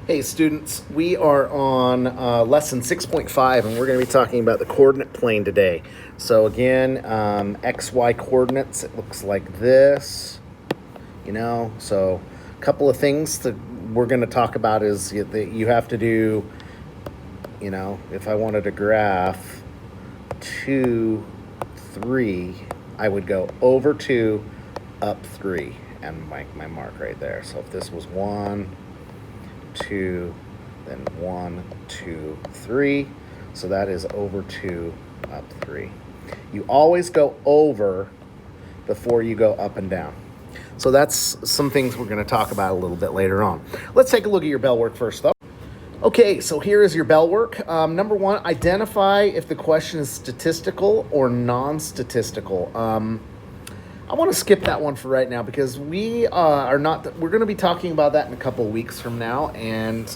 Hey students, we are on lesson 6.5 and we're going to be talking about the coordinate plane today. So again, XY coordinates, it looks like this, so a couple of things that we're going to talk about is that you have to do, if I wanted to graph 2, 3, I would go over 2, up 3, and my mark right there. So if this was 1, 2, then 1, 2, 3. So that is over 2, up 3. You always go over before you go up and down. So that's some things we're going to talk about a little bit later on. Let's take a look at your bell work first, though. Okay, so here is your bell work. Number 1, identify if the question is statistical or non-statistical. I want to skip that one for right now because we're going to be talking about that in a couple of weeks from now. And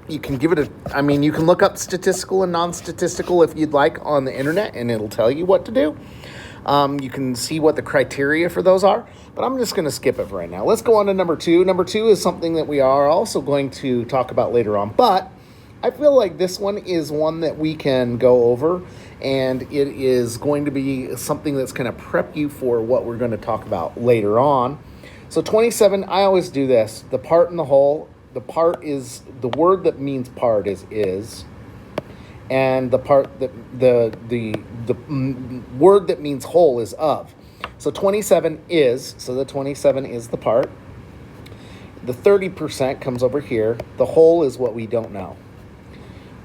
you can give it you can look up statistical and non-statistical if you'd like on the internet, and it'll tell you what to do. You can see what the criteria for those are, but I'm just going to skip it for right now. Let's go on to number 2. Number 2 is something that we are also going to talk about later on, but I feel like this one is one that we can go over, and it is going to be something that's going to prep you for what we're going to talk about later on. So 27, I always do this. The part and the whole. The part is, the word that means part is, and the part that the word that means whole is of. So 27 is, so the 27 is the part. The 30% comes over here. The whole is what we don't know.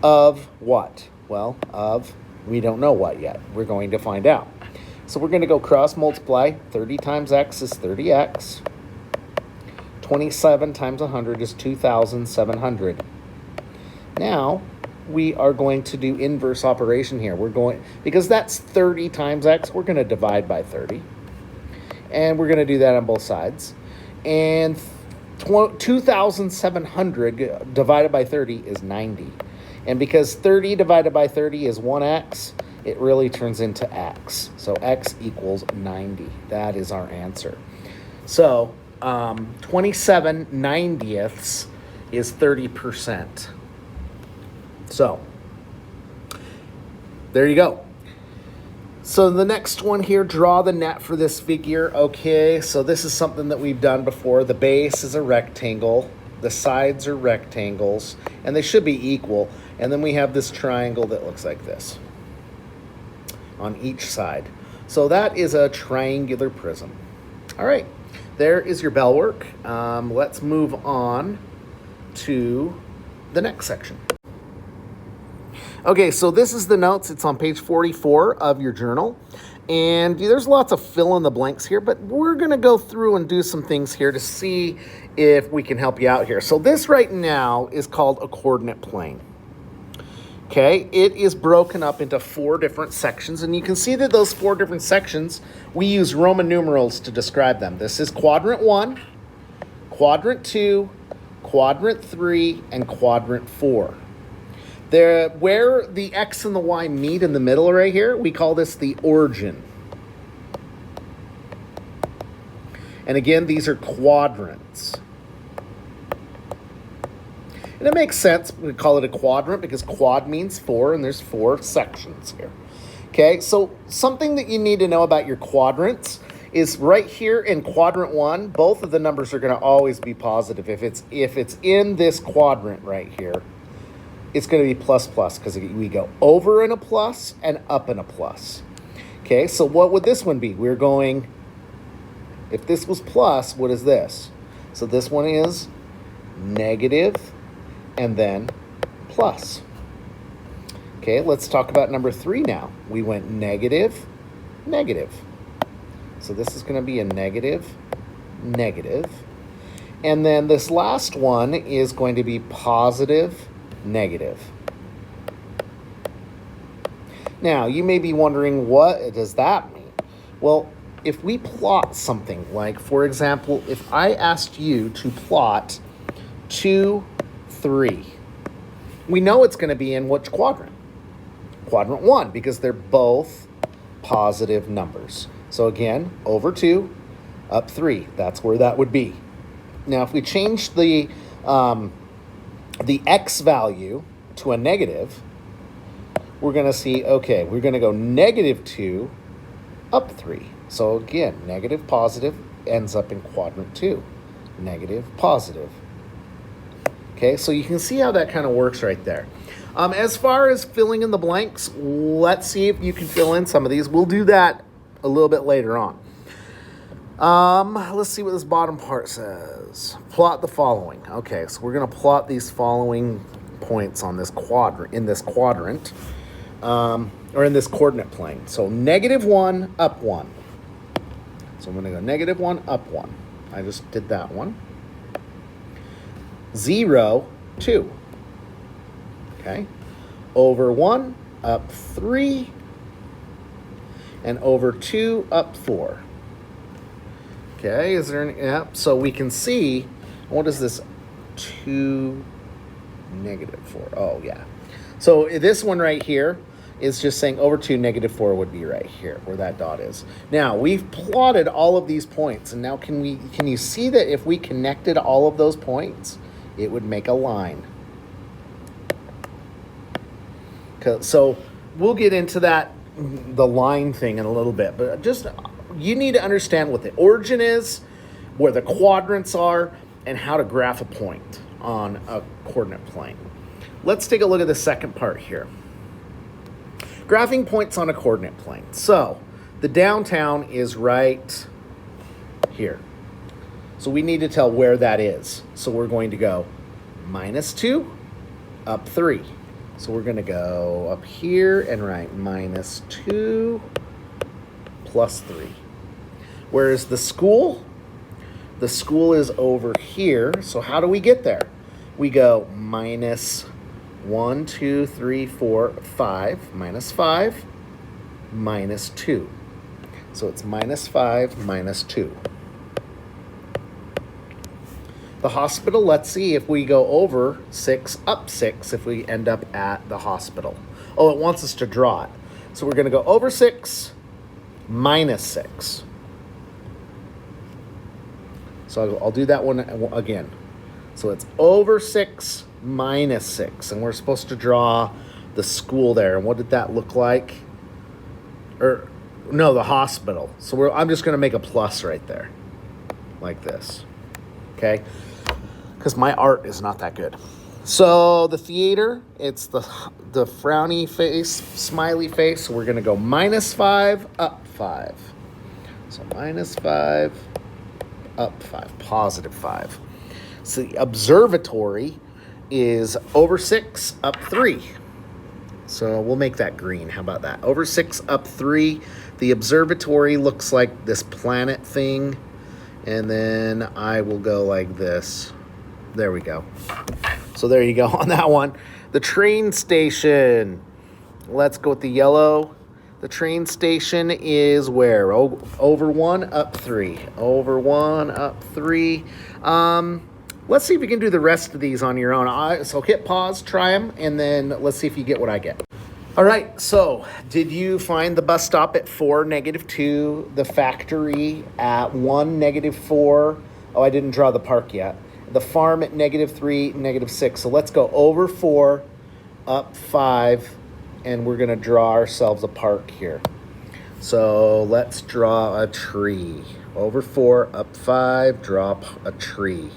Of what? Well, we don't know what yet. We're going to find out. So we're going to go cross multiply. 30 times x is 30x. 27 times 100 is 2,700. Now, we are going to do inverse operation here. Because that's 30 times x, we're going to divide by 30. And we're going to do that on both sides. And 2,700 divided by 30 is 90. And because 30 divided by 30 is 1x, it really turns into x. So x equals 90. That is our answer. So 27 90ths is 30%. So there you go. So the next one here, draw the net for this figure. Okay, so this is something that we've done before. The base is a rectangle. The sides are rectangles, and they should be equal. And then we have this triangle that looks like this on each side. So that is a triangular prism. All right, there is your bell work. Let's move on to the next section. Okay, so this is the notes. It's on page 44 of your journal. And there's lots of fill in the blanks here, but we're going to go through and do some things here to see if we can help you out here. So this right now is called a coordinate plane. Okay, it is broken up into 4 different sections, and you can see that those 4 different sections, we use Roman numerals to describe them. This is quadrant 1, quadrant 2, quadrant 3, and quadrant 4. Where the x and the y meet in the middle right here, we call this the origin. And again, these are quadrants. And it makes sense we call it a quadrant because quad means 4, and there's 4 sections here. Okay, so something that you need to know about your quadrants is right here in quadrant 1, both of the numbers are going to always be positive. If it's in this quadrant right here, it's going to be plus plus because we go over in a plus and up in a plus. Okay, so what would this one be? We're going, if this was plus, what is this? So this one is negative and then plus. Okay, let's talk about number 3 now. We went negative, negative. So this is going to be a negative, negative. And then this last one is going to be positive, negative. Now, you may be wondering, what does that mean? Well, if we plot something, like, for example, if I asked you to plot 2, 3, we know it's going to be in which quadrant? Quadrant 1, because they're both positive numbers. So again, over 2, up 3. That's where that would be. Now, if we change the x value to a negative, we're going to see, okay, we're going to go -2 up 3. So again, negative, positive ends up in quadrant 2. Negative, positive. Okay, so you can see how that kind of works right there. As far as filling in the blanks, let's see if you can fill in some of these. We'll do that a little bit later on. Let's see what this bottom part says. Plot the following. Okay, so we're going to plot these following points on this quadrant, or in this coordinate plane. So -1, up 1. So I'm going to go -1, up 1. I just did that one. 0, 2. Okay. Over 1, up 3. And over 2, up 4. Okay, is there any, yeah, so we can see, what is this 2, -4? Oh, yeah. So this one right here is just saying over 2, -4 would be right here, where that dot is. Now, we've plotted all of these points, and now can you see that if we connected all of those points, it would make a line. So we'll get into that, the line thing in a little bit, but just you need to understand what the origin is, where the quadrants are, and how to graph a point on a coordinate plane. Let's take a look at the second part here. Graphing points on a coordinate plane. So the downtown is right here. So we need to tell where that is. So we're going to go -2, up 3. So we're going to go up here and write -2 plus 3. Whereas the school is over here. So how do we get there? We go -1, 2, 3, 4, 5, -5, -2. So it's -5, -2. The hospital, let's see if we go over 6, up 6, if we end up at the hospital. Oh, it wants us to draw it. So we're going to go over 6, -6. So I'll do that one again. So it's over 6, -6. And we're supposed to draw the school there. And what did that look like? Or, no, the hospital. So I'm just going to make a plus right there. Like this. Okay? Because my art is not that good. So the theater, it's the frowny face, smiley face. So we're going to go -5, up 5. So -5, up 5, +5. So the observatory is over 6, up 3. So we'll make that green. How about that? Over 6, up 3. The observatory looks like this planet thing. And then I will go like this. There we go. So there you go on that one. The train station. Let's go with the yellow. The train station is where? Over 1, up 3. Over 1, up 3. Let's see if you can do the rest of these on your own. So hit pause, try them, and then let's see if you get what I get. All right, so did you find the bus stop at 4, -2, the factory at 1, -4? Oh, I didn't draw the park yet. The farm at -3, -6. So let's go over 4, up 5, and we're going to draw ourselves a park here. So let's draw a tree. Over 4, up 5, drop a tree.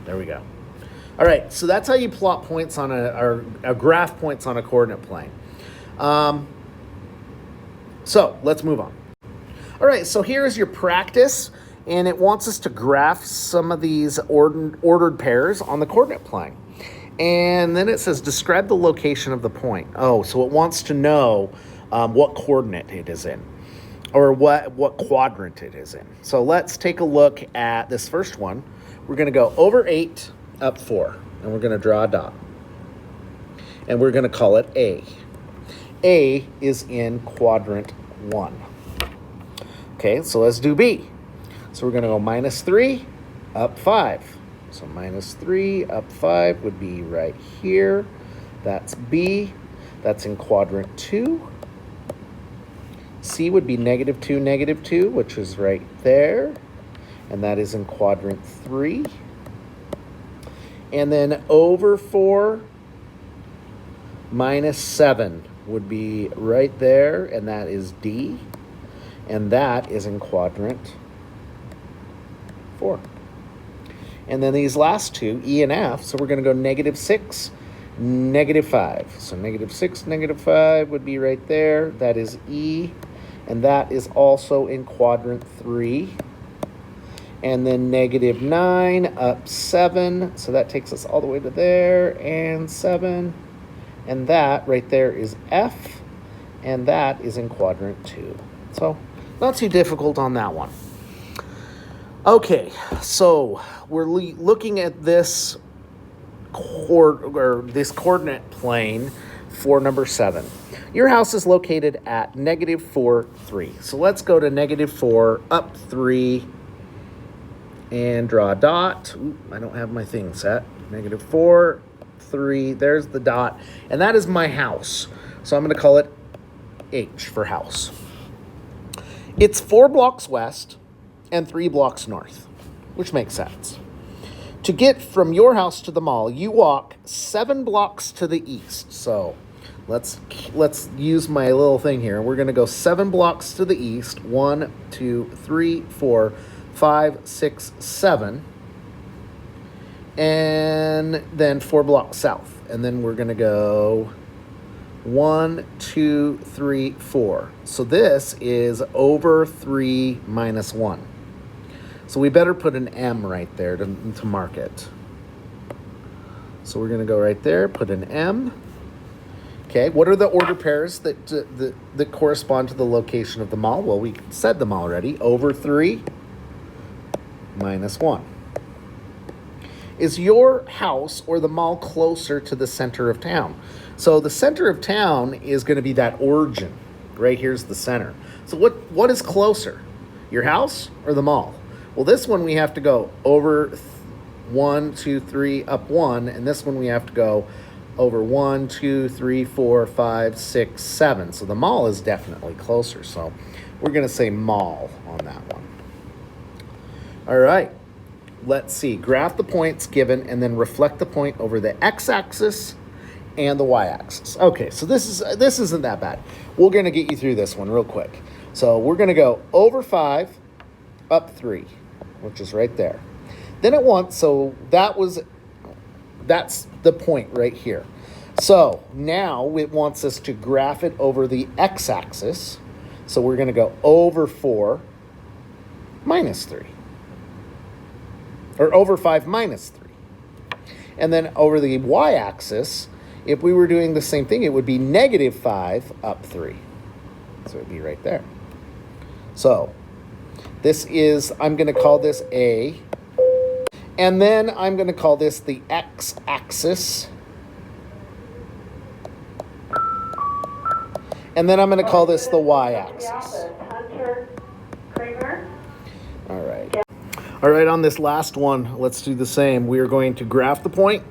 There we go. All right, so that's how you plot points on or graph points on a coordinate plane. So let's move on. All right, so here's your practice, and it wants us to graph some of these ordered pairs on the coordinate plane. And then it says, describe the location of the point. Oh, so it wants to know what coordinate it is in, or what quadrant it is in. So let's take a look at this first one. We're going to go over 8, up 4, and we're going to draw a dot. And we're going to call it A. A is in quadrant 1. Okay, so let's do B. So we're going to go -3, up 5. So -3, up 5 would be right here. That's B. That's in quadrant 2. C would be -2, -2, which is right there. and that is in quadrant 3. And then over 4 minus 7 would be right there, and that is D, and that is in quadrant 4. And then these last two, E and F, so we're going to go -6, -5. So -6, -5 would be right there. That is E, and that is also in quadrant 3. And then -9 up 7, so that takes us all the way to there, and 7. And that right there is F, and that is in quadrant 2. So not too difficult on that one. Okay, so we're looking at this coordinate plane for number 7. Your house is located at -4, 3. So let's go to -4 up 3 and draw a dot. Ooh, I don't have my thing set. -4, 3, there's the dot, and that is my house. So I'm going to call it H for house. It's 4 blocks west and 3 blocks north, which makes sense. To get from your house to the mall, you walk 7 blocks to the east. So let's use my little thing here. We're going to go 7 blocks to the east. 1, 2, 3, 4, 5, 6, 7. And then 4 blocks south. And then we're going to go 1, 2, 3, 4. So this is over 3 minus 1. So we better put an M right there to mark it. So we're going to go right there, put an M. Okay, what are the order pairs that correspond to the location of the mall? Well, we said them already. Over 3 minus 1. Is your house or the mall closer to the center of town? So the center of town is going to be that origin. Right here's the center. So what is closer? Your house or the mall? Well, this one we have to go over 1, 2, 3, up 1. And this one we have to go over 1, 2, 3, 4, 5, 6, 7. So the mall is definitely closer. So we're going to say mall on that one. All right. Let's see. Graph the points given and then reflect the point over the x-axis and the y-axis. Okay, so this isn't that bad. We're going to get you through this one real quick. So we're going to go over 5, up 3, which is right there. Then it wants, so that's the point right here. So now it wants us to graph it over the x-axis. So we're going to go over 4 minus 3. Or over 5 minus 3. And then over the y-axis, if we were doing the same thing, it would be -5 up 3. So it would be right there. So this is, I'm going to call this A. And then I'm going to call this the x-axis. And then I'm going to call this the y-axis. All right. All right, on this last one, let's do the same. We are going to graph the point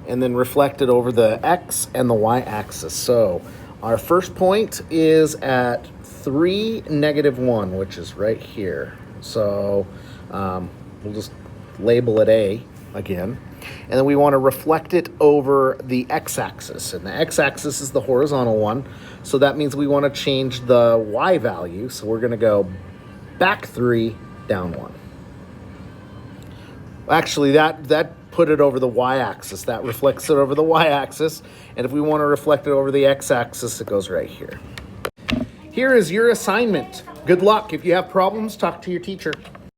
and then reflect it over the x and the y-axis. So our first point is at 3, -1, which is right here. So we'll just label it A again. And then we want to reflect it over the x-axis. And the x-axis is the horizontal one. So that means we want to change the y value. So we're going to go back 3, down 1. Actually, that put it over the y-axis. That reflects it over the y-axis. And if we want to reflect it over the x-axis, it goes right here. Here is your assignment. Good luck. If you have problems, talk to your teacher.